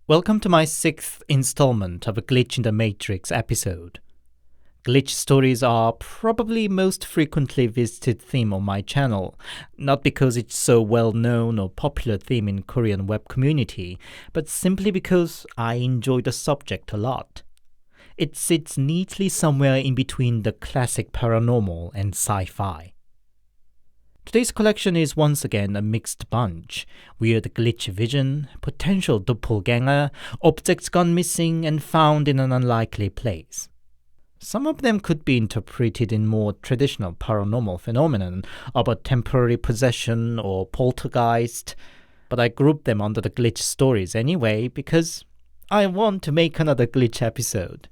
Welcome to my 6th installment of a Glitch in the Matrix episode. Glitch stories are probably most frequently visited theme on my channel, not because it's so well known or popular theme in Korean web community, but simply because I enjoy the subject a lot. It sits neatly somewhere in between the classic paranormal and sci-fi. Today's collection is once again a mixed bunch: weird glitch vision, potential doppelganger, objects gone missing and found in an unlikely place. Some of them could be interpreted in more traditional paranormal phenomenon of a temporary possession or poltergeist, but I grouped them under the glitch stories anyway because I want to make another glitch episode.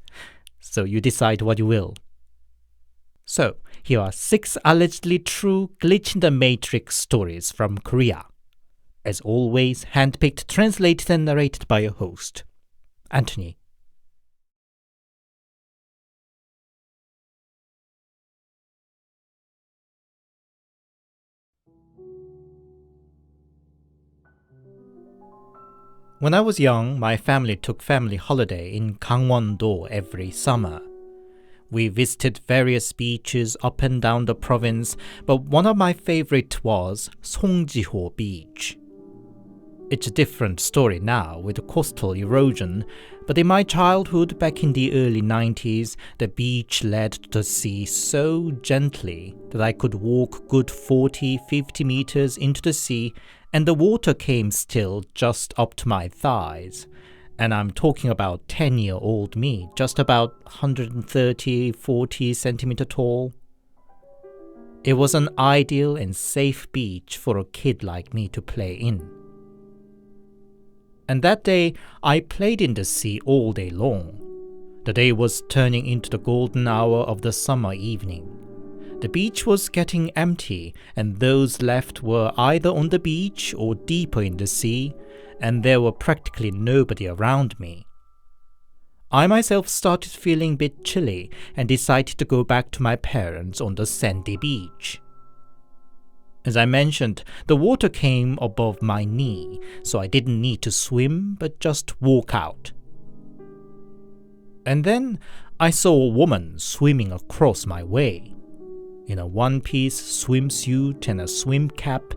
So you decide what you will. So, here are 6 allegedly true Glitch in the Matrix stories from Korea. As always, handpicked, translated and narrated by your host, Anthony. When I was young, my family took family holiday in Gangwon-do every summer. We visited various beaches up and down the province, but one of my favorite was Songji-ho Beach. It's a different story now with coastal erosion, but in my childhood back in the early 90s, the beach led to the sea so gently that I could walk good 40-50 meters into the sea and the water came still just up to my thighs. And I'm talking about 10-year-old me, just about 130-40 centimeter tall. It was an ideal and safe beach for a kid like me to play in. And that day, I played in the sea all day long. The day was turning into the golden hour of the summer evening. The beach was getting empty, and those left were either on the beach or deeper in the sea, and there were practically nobody around me. I myself started feeling a bit chilly and decided to go back to my parents on the sandy beach. As I mentioned, the water came above my knee, so I didn't need to swim but just walk out. And then I saw a woman swimming across my way, in a one-piece swimsuit and a swim cap.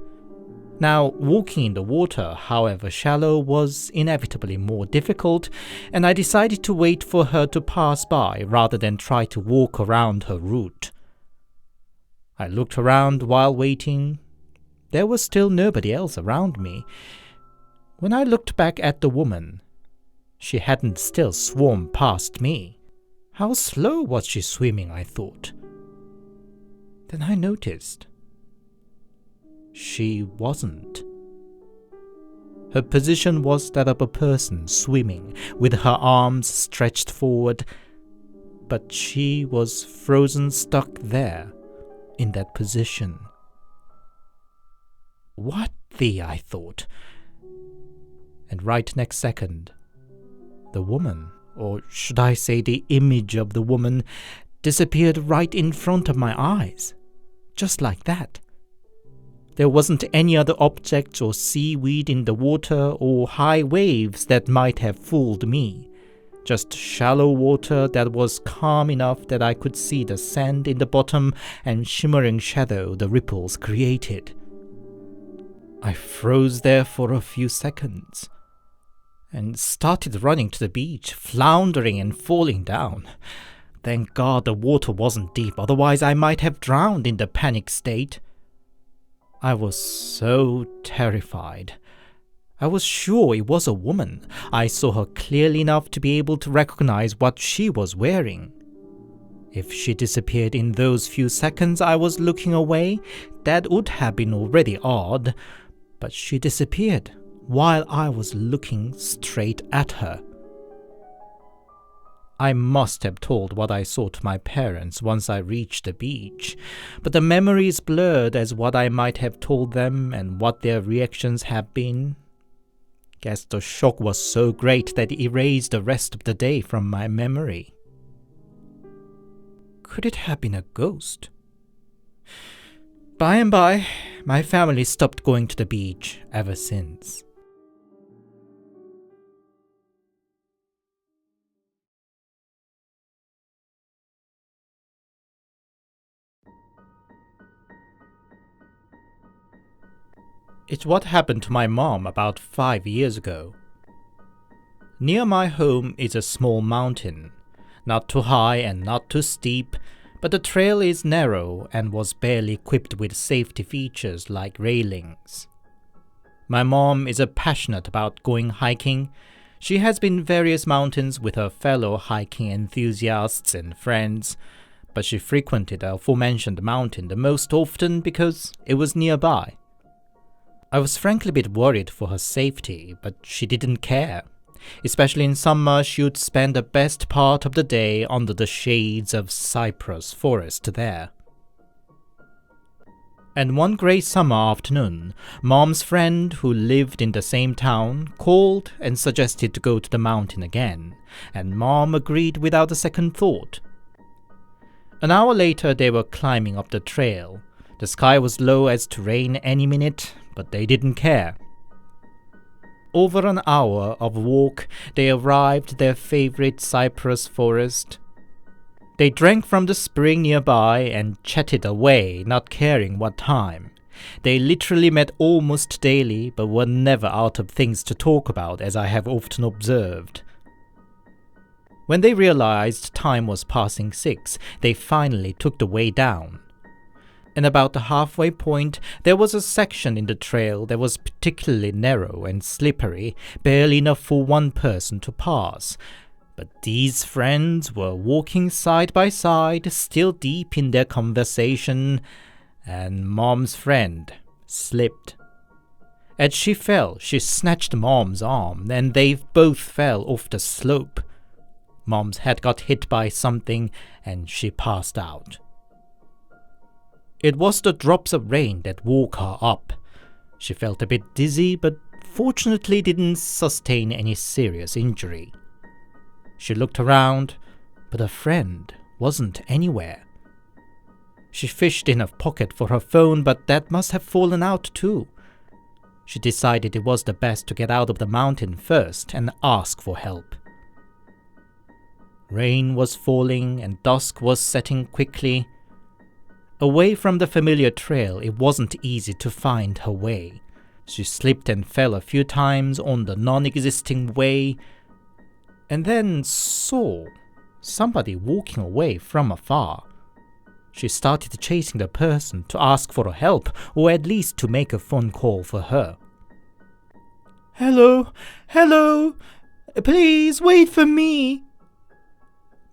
Now, walking in the water, however shallow, was inevitably more difficult, and I decided to wait for her to pass by rather than try to walk around her route. I looked around while waiting. There was still nobody else around me. When I looked back at the woman, she hadn't still swum past me. How slow was she swimming, I thought. Then I noticed she wasn't. Her position was that of a person swimming, with her arms stretched forward, but she was frozen stuck there, in that position. What the, I thought. And right next second, the woman, or should I say the image of the woman, disappeared right in front of my eyes, just like that. There wasn't any other objects or seaweed in the water or high waves that might have fooled me. Just shallow water that was calm enough that I could see the sand in the bottom and shimmering shadow the ripples created. I froze there for a few seconds and started running to the beach, floundering and falling down. Thank God the water wasn't deep, otherwise I might have drowned in the panic state. I was so terrified. I was sure it was a woman. I saw her clearly enough to be able to recognize what she was wearing. If she disappeared in those few seconds I was looking away, that would have been already odd, but she disappeared while I was looking straight at her. I must have told what I saw to my parents once I reached the beach, but the memory is blurred as what I might have told them and what their reactions have been. Guess the shock was so great that it erased the rest of the day from my memory. Could it have been a ghost? By and by, my family stopped going to the beach ever since. It's what happened to my mom about 5 years ago. Near my home is a small mountain, not too high and not too steep, but the trail is narrow and was barely equipped with safety features like railings. My mom is passionate about going hiking. She has been various mountains with her fellow hiking enthusiasts and friends, but she frequented the aforementioned mountain the most often because it was nearby. I was frankly a bit worried for her safety, but she didn't care. Especially in summer, she would spend the best part of the day under the shades of cypress forest there. And one grey summer afternoon, Mom's friend who lived in the same town called and suggested to go to the mountain again, and Mom agreed without a second thought. An hour later, they were climbing up the trail. The sky was low as to rain any minute, but they didn't care. Over an hour of walk, they arrived at their favorite cypress forest. They drank from the spring nearby and chatted away, not caring what time. They literally met almost daily, but were never out of things to talk about, as I have often observed. When they realized time was passing 6, they finally took the way down. And about the halfway point, there was a section in the trail that was particularly narrow and slippery, barely enough for one person to pass. But these friends were walking side by side, still deep in their conversation, and Mom's friend slipped. As she fell, she snatched Mom's arm, and they both fell off the slope. Mom's head got hit by something, and she passed out. It was the drops of rain that woke her up. She felt a bit dizzy, but fortunately didn't sustain any serious injury. She looked around, but her friend wasn't anywhere. She fished in her pocket for her phone, but that must have fallen out too. She decided it was the best to get out of the mountain first and ask for help. Rain was falling and dusk was setting quickly. Away from the familiar trail, it wasn't easy to find her way. She slipped and fell a few times on the non-existing way, and then saw somebody walking away from afar. She started chasing the person to ask for help, or at least to make a phone call for her. "Hello, hello, please wait for me,"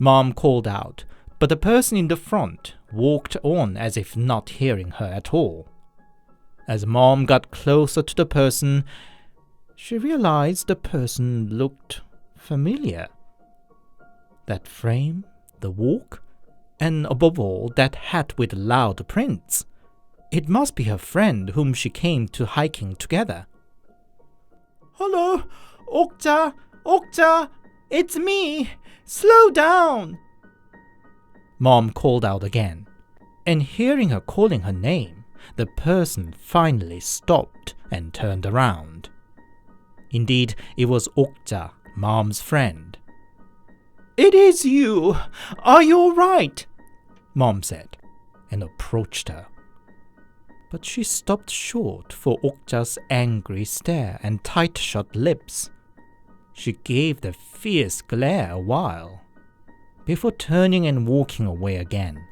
Mom called out, but the person in the front walked on as if not hearing her at all. As Mom got closer to the person, she realized the person looked familiar. That frame, the walk, and above all, that hat with loud prints. It must be her friend whom she came to hiking together. "Hello, Okja, it's me. Slow down," Mom called out again, and hearing her calling her name, the person finally stopped and turned around. Indeed, it was Okja, Mom's friend. "It is you. Are you all right?" Mom said, and approached her. But she stopped short for Okja's angry stare and tight-shut lips. She gave the fierce glare a while, before turning and walking away again.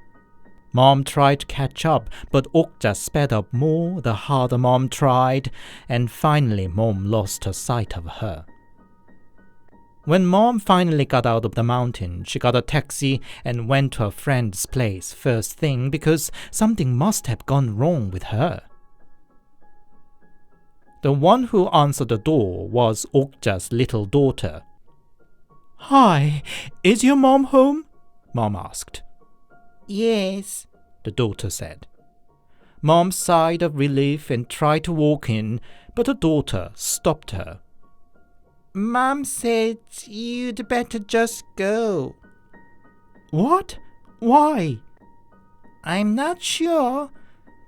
Mom tried to catch up, but Okja sped up more the harder Mom tried, and finally Mom lost her sight of her. When Mom finally got out of the mountain, she got a taxi and went to her friend's place first thing because something must have gone wrong with her. The one who answered the door was Okja's little daughter. "Hi, is your mom home?" Mom asked. "Yes," the daughter said. Mom sighed of relief and tried to walk in, but the daughter stopped her. "Mom said you'd better just go." "What? Why?" "I'm not sure,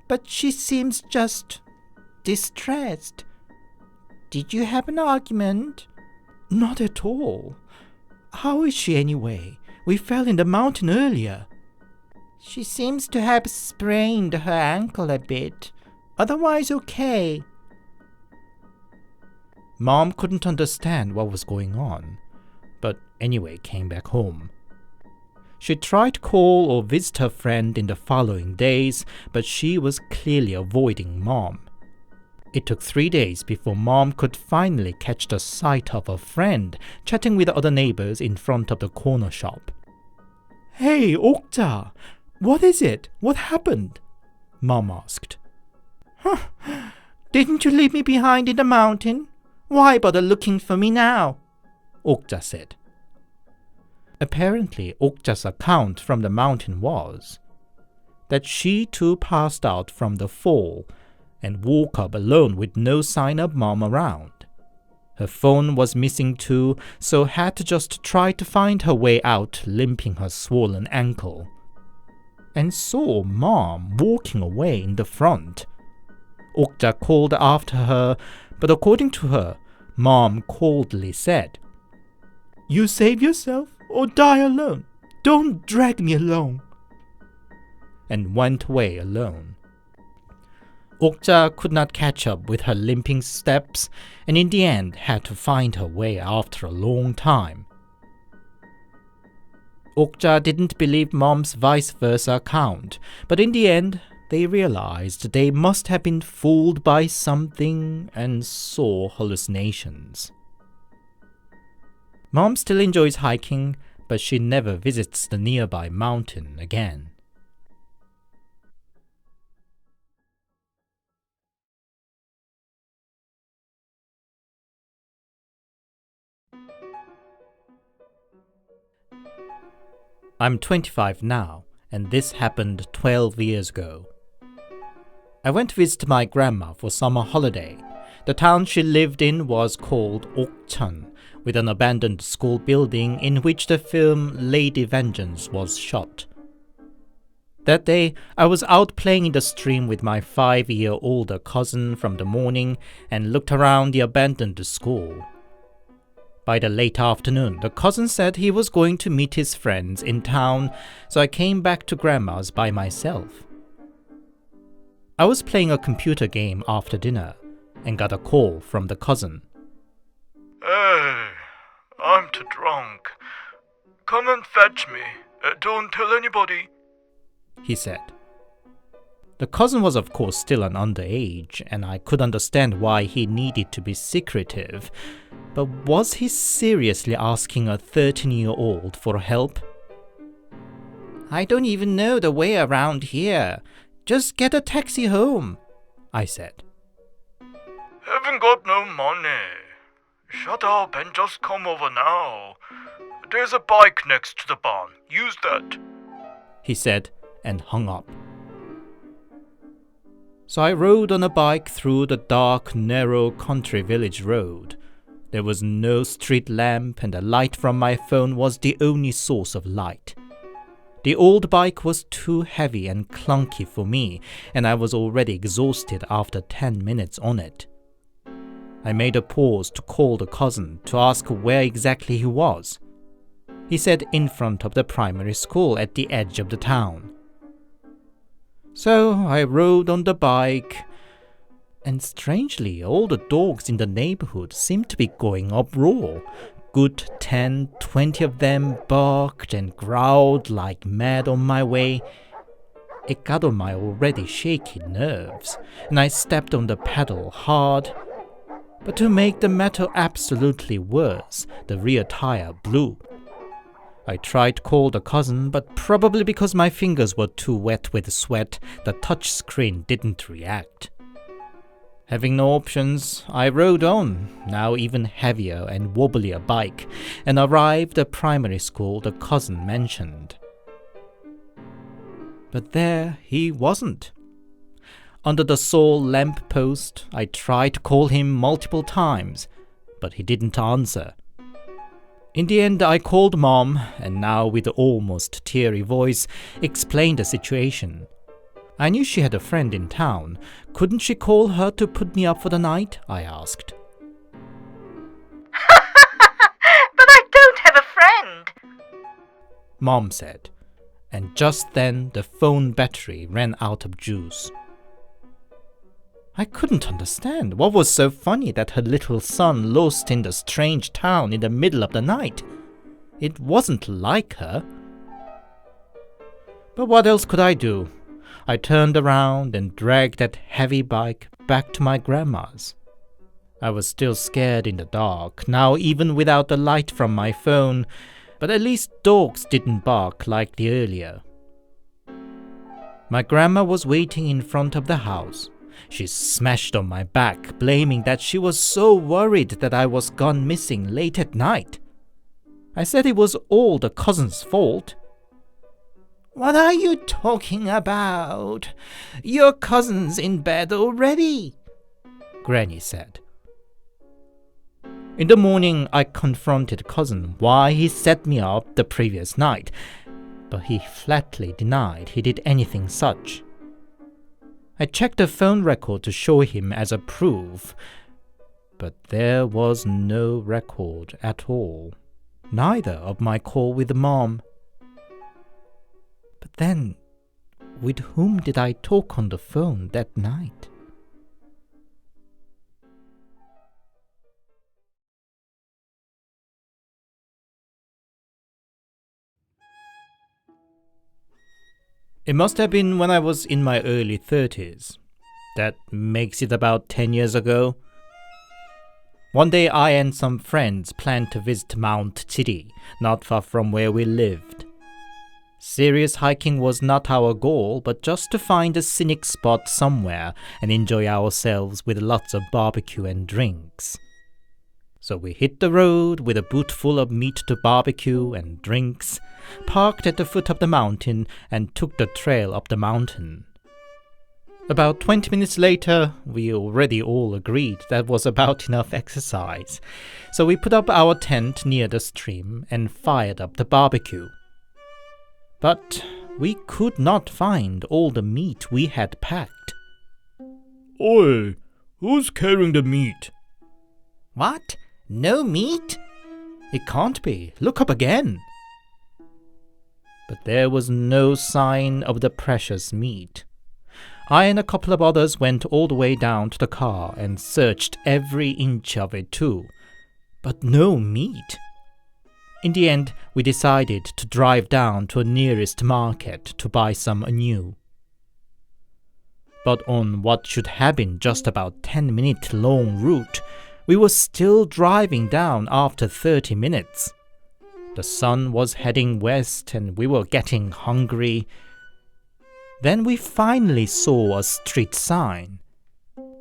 but she seems just distressed. Did you have an argument?" "Not at all. How is she anyway? We fell in the mountain earlier." "She seems to have sprained her ankle a bit. Otherwise okay." Mom couldn't understand what was going on, but anyway came back home. She tried to call or visit her friend in the following days, but she was clearly avoiding Mom. It took 3 days before Mom could finally catch the sight of her friend chatting with other neighbors in front of the corner shop. "Hey, Okja, what is it? What happened?" Mom asked. "Huh, didn't you leave me behind in the mountain? Why bother looking for me now?" Okja said. Apparently, Okja's account from the mountain was that she too passed out from the fall and woke up alone with no sign of Mom around. Her phone was missing too, so had to just try to find her way out limping her swollen ankle. And saw Mom walking away in the front. Okja called after her, but according to her, Mom coldly said, "You save yourself or die alone. Don't drag me along," and went away alone. Okja could not catch up with her limping steps and in the end had to find her way after a long time. Okja didn't believe Mom's vice versa account, but in the end they realized they must have been fooled by something and saw hallucinations. Mom still enjoys hiking, but she never visits the nearby mountain again. I'm 25 now, and this happened 12 years ago. I went to visit my grandma for summer holiday. The town she lived in was called Okcheon, with an abandoned school building in which the film Lady Vengeance was shot. That day, I was out playing in the stream with my 5-year-older cousin from the morning and looked around the abandoned school. By the late afternoon, the cousin said he was going to meet his friends in town, so I came back to Grandma's by myself. I was playing a computer game after dinner and got a call from the cousin. "Hey, I'm too drunk. Come and fetch me. Don't tell anybody," he said. The cousin was of course still an underage, and I could understand why he needed to be secretive, but was he seriously asking a 13-year-old for help? "I don't even know the way around here. Just get a taxi home," I said. "Haven't got no money. Shut up and just come over now. There's a bike next to the barn. Use that," he said and hung up. So I rode on a bike through the dark, narrow country village road. There was no street lamp and the light from my phone was the only source of light. The old bike was too heavy and clunky for me, and I was already exhausted after 10 minutes on it. I made a pause to call the cousin to ask where exactly he was. He said in front of the primary school at the edge of the town. So I rode on the bike, and strangely all the dogs in the neighborhood seemed to be going uproar. Good 10, 20 of them barked and growled like mad on my way. It got on my already shaky nerves, and I stepped on the pedal hard. But to make the matter absolutely worse, the rear tire blew. I tried to call the cousin, but probably because my fingers were too wet with sweat, the touch screen didn't react. Having no options, I rode on, now even heavier and wobblier bike, and arrived at the primary school the cousin mentioned. But there he wasn't. Under the sole lamp post, I tried to call him multiple times, but he didn't answer. In the end, I called Mom, and now with an almost teary voice, explained the situation. I knew she had a friend in town. Couldn't she call her to put me up for the night? I asked. "But I don't have a friend," Mom said, and just then the phone battery ran out of juice. I couldn't understand what was so funny that her little son lost in the strange town in the middle of the night. It wasn't like her. But what else could I do? I turned around and dragged that heavy bike back to my grandma's. I was still scared in the dark, now even without the light from my phone, but at least dogs didn't bark like the earlier. My grandma was waiting in front of the house. She smashed on my back, blaming that she was so worried that I was gone missing late at night. I said it was all the cousin's fault. "What are you talking about? Your cousin's in bed already," Granny said. In the morning, I confronted cousin why he set me up the previous night, but he flatly denied he did anything such. I checked the phone record to show him as a proof, but there was no record at all, neither of my call with Mom. But then, with whom did I talk on the phone that night? It must have been when I was in my early 30s. That makes it about 10 years ago. One day I and some friends planned to visit Mount Chiri, not far from where we lived. Serious hiking was not our goal, but just to find a scenic spot somewhere and enjoy ourselves with lots of barbecue and drinks. So we hit the road with a boot full of meat to barbecue and drinks, parked at the foot of the mountain, and took the trail up the mountain. About 20 minutes later, we already all agreed that was about enough exercise, so we put up our tent near the stream and fired up the barbecue. But we could not find all the meat we had packed. "Oi, who's carrying the meat?" "What? No meat? It can't be. Look up again." But there was no sign of the precious meat. I and a couple of others went all the way down to the car and searched every inch of it too, but no meat. In the end, we decided to drive down to a nearest market to buy some anew. But on what should have been just about 10-minute long route, we were still driving down after 30 minutes. The sun was heading west and we were getting hungry. Then we finally saw a street sign,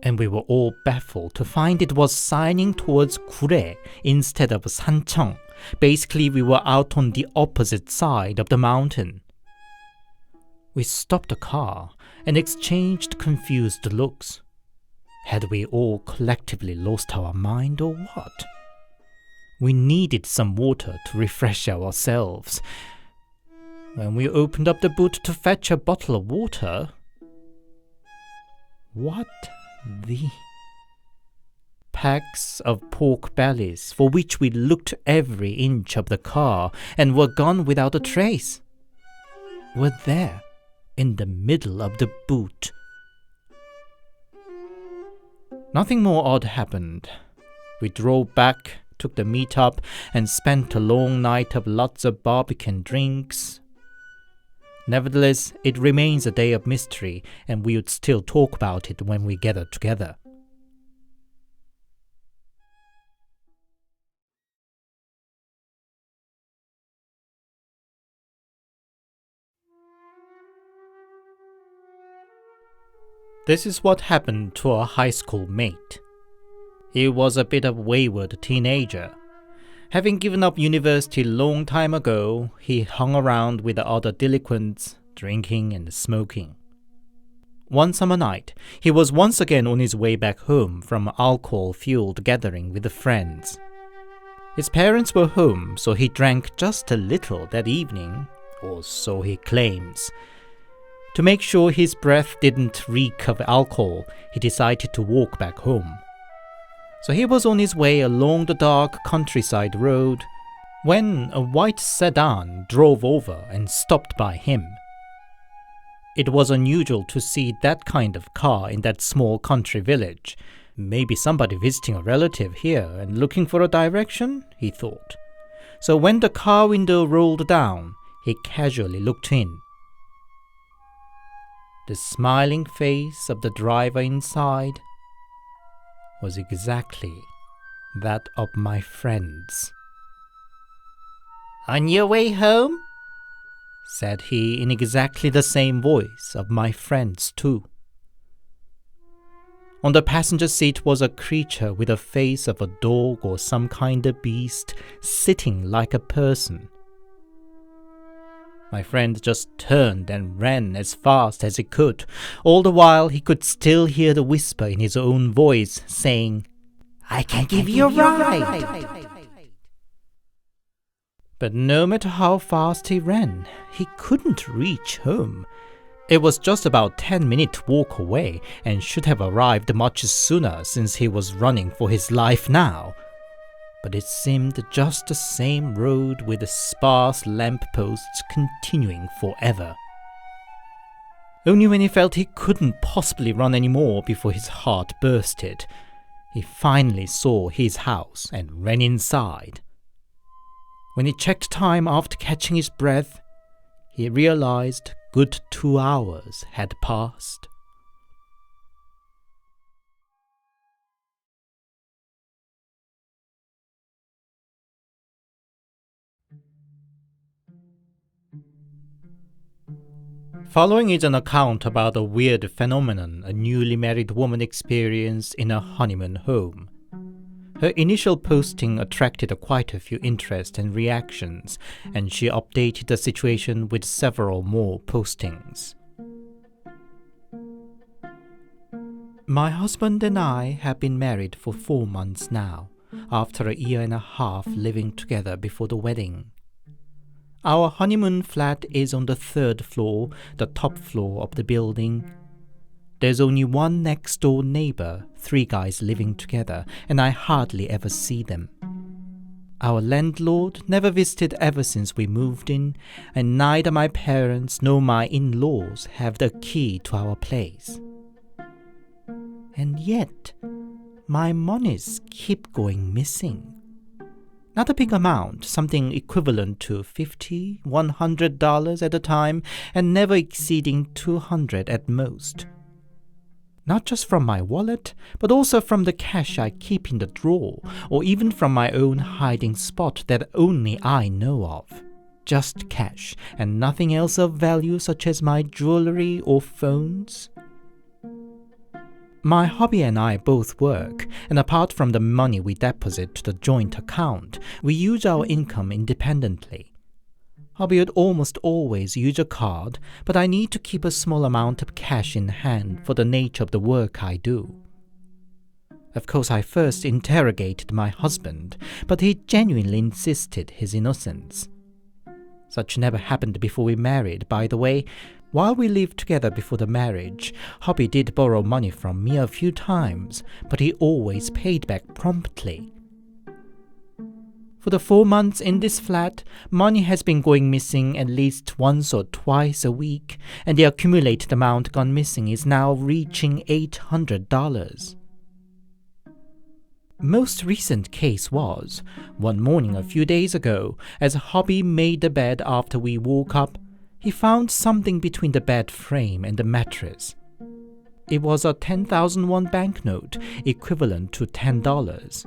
and we were all baffled to find it was signing towards Gure instead of Sancheong. Basically, we were out on the opposite side of the mountain. We stopped the car and exchanged confused looks. Had we all collectively lost our mind or what? We needed some water to refresh ourselves. When we opened up the boot to fetch a bottle of water, what the... Packs of pork bellies for which we looked every inch of the car and were gone without a trace, were there in the middle of the boot. Nothing more odd happened. We drove back, took the meat up, and spent a long night of lots of barbecue and drinks. Nevertheless, it remains a day of mystery, and we would still talk about it when we gathered together. This is what happened to our high school mate. He was a bit of a wayward teenager. Having given up university a long time ago, he hung around with the other delinquents, drinking and smoking. One summer night, he was once again on his way back home from an alcohol-fueled gathering with friends. His parents were home, so he drank just a little that evening, or so he claims. To make sure his breath didn't reek of alcohol, he decided to walk back home. So he was on his way along the dark countryside road when a white sedan drove over and stopped by him. It was unusual to see that kind of car in that small country village. Maybe somebody visiting a relative here and looking for a direction, he thought. So when the car window rolled down, he casually looked in. The smiling face of the driver inside was exactly that of my friend's. "On your way home?" said he in exactly the same voice of my friend's too. On the passenger seat was a creature with a face of a dog or some kind of beast, sitting like a person. My friend just turned and ran as fast as he could. All the while he could still hear the whisper in his own voice saying, "I can give you a ride." But no matter how fast he ran, he couldn't reach home. It was just about 10-minute walk away and should have arrived much sooner since he was running for his life now. But it seemed just the same road with the sparse lampposts continuing forever. Only when he felt he couldn't possibly run anymore before his heart bursted, he finally saw his house and ran inside. When he checked time after catching his breath, he realized good 2 hours had passed. Following is an account about a weird phenomenon a newly married woman experienced in a honeymoon home. Her initial posting attracted quite a few interest and reactions, and she updated the situation with several more postings. My husband and I have been married for 4 months now, after a year and a half living together before the wedding. Our honeymoon flat is on the 3rd floor, the top floor of the building. There's only one next-door neighbor, 3 guys living together, and I hardly ever see them. Our landlord never visited ever since we moved in, and neither my parents nor my in-laws have the key to our place. And yet, my monies keep going missing. Not a big amount, something equivalent to $50, $100 at a time, and never exceeding $200 at most. Not just from my wallet, but also from the cash I keep in the drawer, or even from my own hiding spot that only I know of. Just cash, and nothing else of value such as my jewelry or phones. My hubby and I both work, and apart from the money we deposit to the joint account, we use our income independently. Hubby would almost always use a card, but I need to keep a small amount of cash in hand for the nature of the work I do. Of course, I first interrogated my husband, but he genuinely insisted his innocence. Such never happened before we married, by the way. While we lived together before the marriage, hubby did borrow money from me a few times, but he always paid back promptly. For the 4 months in this flat, money has been going missing at least once or twice a week, and the accumulated amount gone missing is now reaching $800. Most recent case was, one morning a few days ago, as hubby made the bed after we woke up, he found something between the bed frame and the mattress. It was a 10,000 won banknote, equivalent to $10.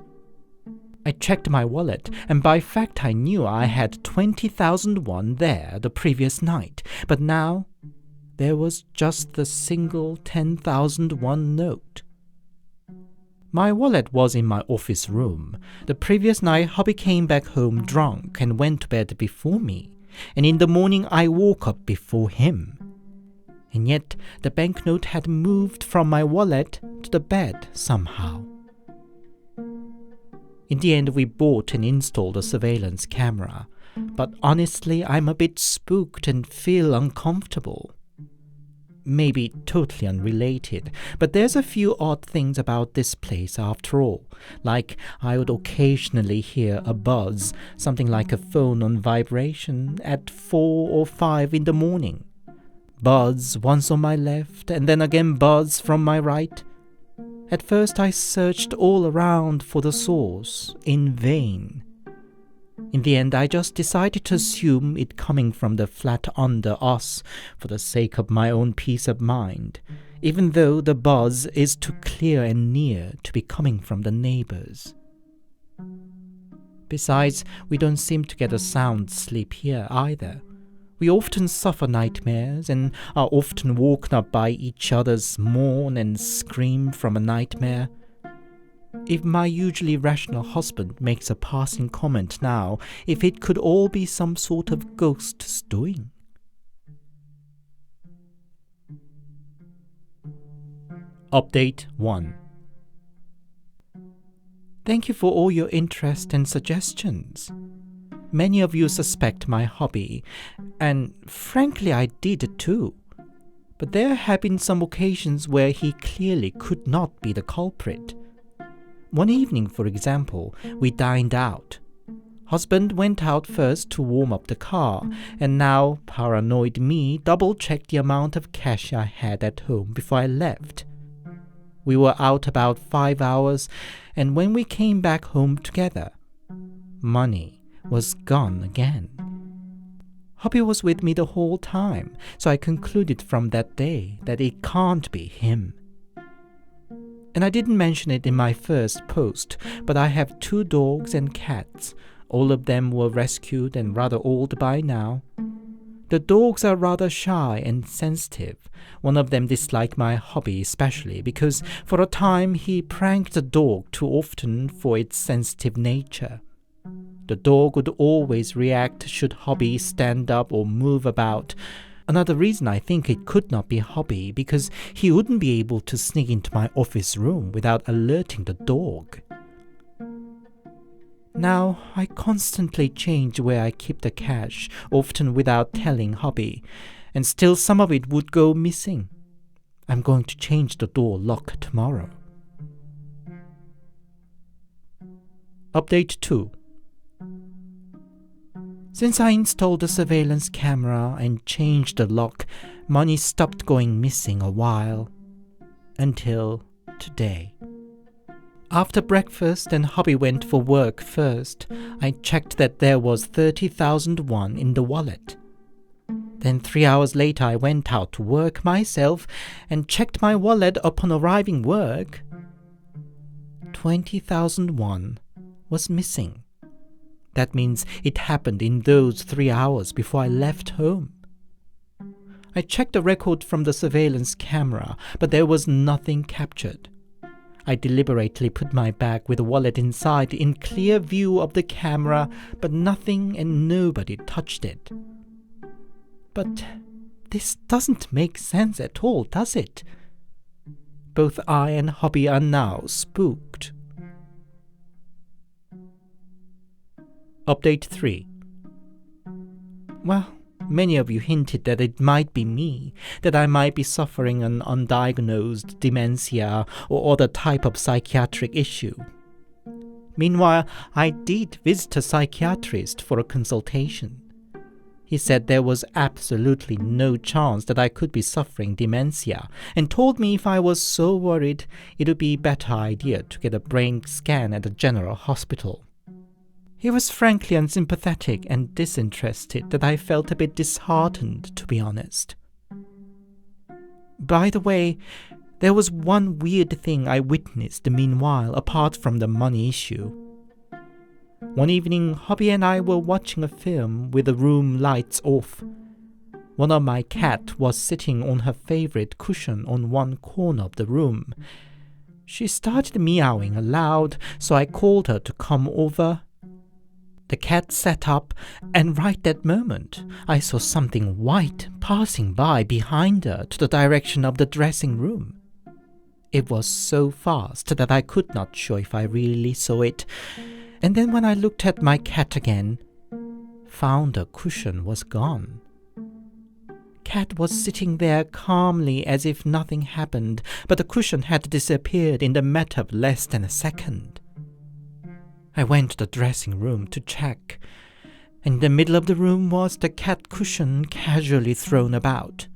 I checked my wallet, and by fact I knew I had 20,000 won there the previous night, but now there was just the single 10,000 won note. My wallet was in my office room. The previous night, hubby came back home drunk and went to bed before me, and in the morning I woke up before him. And yet the banknote had moved from my wallet to the bed somehow. In the end, we bought and installed a surveillance camera, but honestly, I'm a bit spooked and feel uncomfortable. Maybe totally unrelated, but there's a few odd things about this place after all. Like, I would occasionally hear a buzz, something like a phone on vibration, at 4 or 5 in the morning. Buzz once on my left, and then again buzz from my right. At first I searched all around for the source, in vain. In the end, I just decided to assume it coming from the flat under us for the sake of my own peace of mind, even though the buzz is too clear and near to be coming from the neighbors. Besides, we don't seem to get a sound sleep here either. We often suffer nightmares and are often woken up by each other's moan and scream from a nightmare. If my usually rational husband makes a passing comment now, if it could all be some sort of ghost's doing. Update 1. Thank you for all your interest and suggestions. Many of you suspect my hobby, and frankly I did too. But there have been some occasions where he clearly could not be the culprit. One evening, for example, we dined out. Husband went out first to warm up the car, and now paranoid me double-checked the amount of cash I had at home before I left. We were out about 5 hours, and when we came back home together, money was gone again. Hubby was with me the whole time, so I concluded from that day that it can't be him. And I didn't mention it in my first post, but I have 2 dogs and cats. All of them were rescued and rather old by now. The dogs are rather shy and sensitive. One of them disliked my hobby especially because for a time he pranked the dog too often for its sensitive nature. The dog would always react should hobby stand up or move about. Another reason I think it could not be hobby because he wouldn't be able to sneak into my office room without alerting the dog. Now, I constantly change where I keep the cash, often without telling hubby, and still some of it would go missing. I'm going to change the door lock tomorrow. Update 2. Since I installed the surveillance camera and changed the lock, money stopped going missing a while. Until today. After breakfast and hubby went for work first, I checked that there was 30,000 won in the wallet. Then 3 hours later I went out to work myself and checked my wallet upon arriving work. 20,000 won was missing. That means it happened in those 3 hours before I left home. I checked the record from the surveillance camera, but there was nothing captured. I deliberately put my bag with the wallet inside in clear view of the camera, but nothing and nobody touched it. But this doesn't make sense at all, does it? Both I and hubby are now spooked. Update 3. Well, many of you hinted that it might be me, that I might be suffering an undiagnosed dementia or other type of psychiatric issue. Meanwhile, I did visit a psychiatrist for a consultation. He said there was absolutely no chance that I could be suffering dementia, and told me if I was so worried, it would be a better idea to get a brain scan at a general hospital. He was frankly unsympathetic and disinterested that I felt a bit disheartened, to be honest. By the way, there was one weird thing I witnessed meanwhile apart from the money issue. One evening, hubby and I were watching a film with the room lights off. One of my cat was sitting on her favorite cushion on one corner of the room. She started meowing aloud, so I called her to come over. The cat sat up, and right that moment, I saw something white passing by behind her to the direction of the dressing room. It was so fast that I could not show if I really saw it, and then when I looked at my cat again, found the cushion was gone. Cat was sitting there calmly as if nothing happened, but the cushion had disappeared in the matter of less than a second. I went to the dressing room to check, and in the middle of the room was the cat cushion casually thrown about.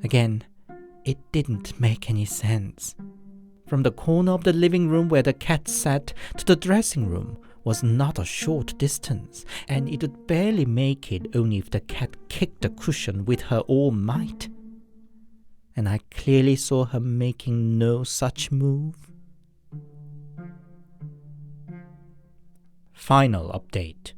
Again, it didn't make any sense. From the corner of the living room where the cat sat to the dressing room was not a short distance, and it would barely make it only if the cat kicked the cushion with her all might. And I clearly saw her making no such move. Final update.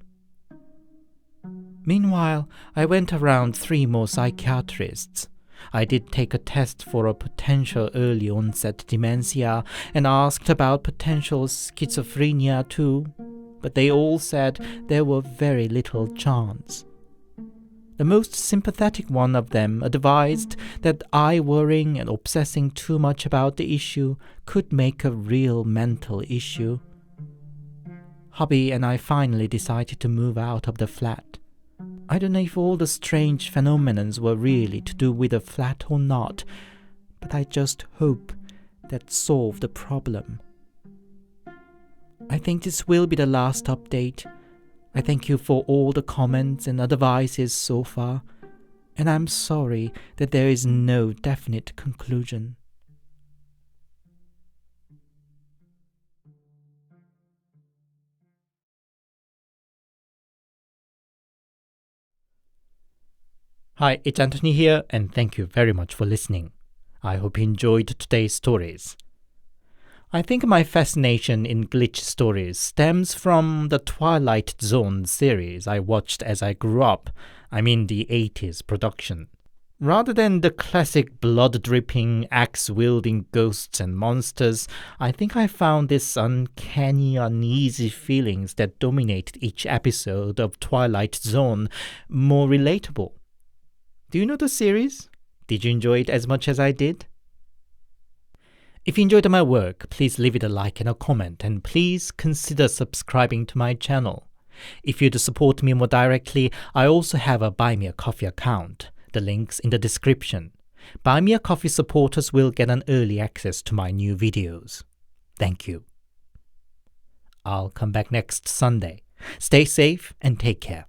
Meanwhile, I went around 3 more psychiatrists. I did take a test for a potential early onset dementia and asked about potential schizophrenia too, but they all said there were very little chance. The most sympathetic one of them advised that I worrying and obsessing too much about the issue could make a real mental issue. Hubby and I finally decided to move out of the flat. I don't know if all the strange phenomena were really to do with the flat or not, but I just hope that solved the problem. I think this will be the last update. I thank you for all the comments and advices so far, and I'm sorry that there is no definite conclusion. Hi, it's Anthony here, and thank you very much for listening. I hope you enjoyed today's stories. I think my fascination in glitch stories stems from the Twilight Zone series I watched as I grew up, I mean the 80s production. Rather than the classic blood-dripping, axe-wielding ghosts and monsters, I think I found this uncanny, uneasy feelings that dominate each episode of Twilight Zone more relatable. Do you know the series? Did you enjoy it as much as I did? If you enjoyed my work, please leave it a like and a comment, and please consider subscribing to my channel. If you'd support me more directly, I also have a Buy Me a Coffee account. The link's in the description. Buy Me a Coffee supporters will get an early access to my new videos. Thank you. I'll come back next Sunday. Stay safe and take care.